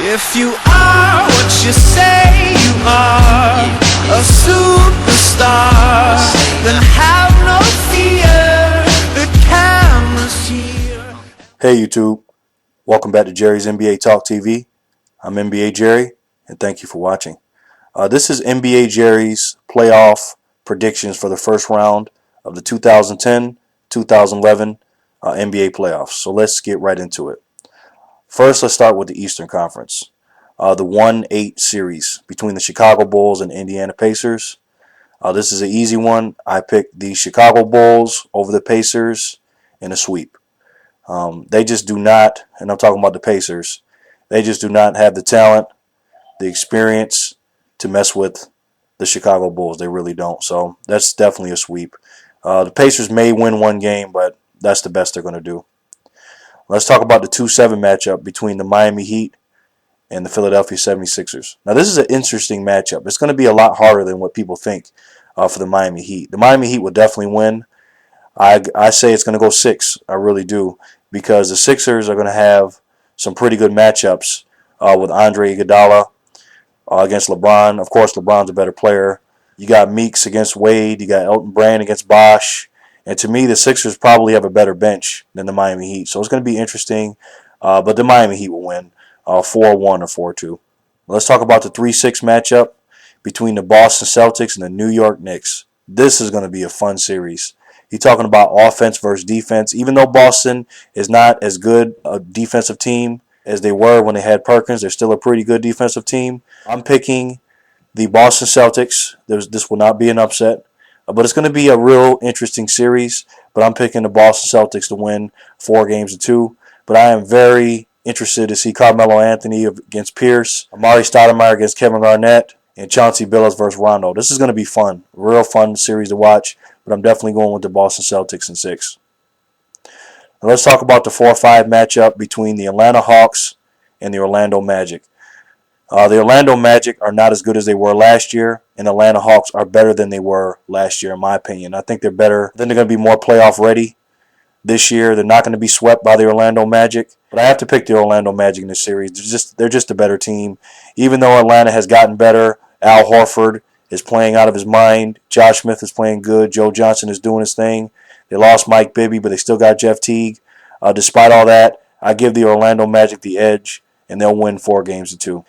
If you are what you say you are, a superstar, then have no fear, the camera's here. Hey YouTube, welcome back to Jerry's NBA Talk TV. I'm NBA Jerry, and thank you for watching. This is NBA Jerry's playoff predictions for the first round of the 2010-2011 NBA playoffs. So let's get right into it. First, let's start with the Eastern Conference. The 1-8 series between the Chicago Bulls and Indiana Pacers. This is an easy one. I picked the Chicago Bulls over the Pacers in a sweep. They just do not, and I'm talking about the Pacers, they just do not have the talent, the experience to mess with the Chicago Bulls. They really don't. So that's definitely a sweep. The Pacers may win one game, but that's the best they're going to do. Let's talk about the 2-7 matchup between the Miami Heat and the Philadelphia 76ers. Now, this is an interesting matchup. It's going to be a lot harder than what people think for the Miami Heat. The Miami Heat will definitely win. I say it's going to go 6. I really do, because the Sixers are going to have some pretty good matchups with Andre Iguodala against LeBron. Of course, LeBron's a better player. You got Meeks against Wade. You got Elton Brand against Bosh. And to me, the Sixers probably have a better bench than the Miami Heat. So it's going to be interesting. But the Miami Heat will win 4-1 or 4-2. Let's talk about the 3-6 matchup between the Boston Celtics and the New York Knicks. This is going to be a fun series. You're talking about offense versus defense. Even though Boston is not as good a defensive team as they were when they had Perkins, they're still a pretty good defensive team. I'm picking the Boston Celtics. This will not be an upset. But it's going to be a real interesting series. But I'm picking the Boston Celtics to win 4-2. But I am very interested to see Carmelo Anthony against Pierce, Amari Stoudemire against Kevin Garnett, and Chauncey Billups versus Rondo. This is going to be fun. Real fun series to watch. But I'm definitely going with the Boston Celtics in 6. Now let's talk about the 4-5 matchup between the Atlanta Hawks and the Orlando Magic. The Orlando Magic are not as good as they were last year, and the Atlanta Hawks are better than they were last year, in my opinion. I think they're better. Then they're going to be more playoff ready this year. They're not going to be swept by the Orlando Magic. But I have to pick the Orlando Magic in this series. They're just a better team. Even though Atlanta has gotten better, Al Horford is playing out of his mind. Josh Smith is playing good. Joe Johnson is doing his thing. They lost Mike Bibby, but they still got Jeff Teague. Despite all that, I give the Orlando Magic the edge, and they'll win 4-2.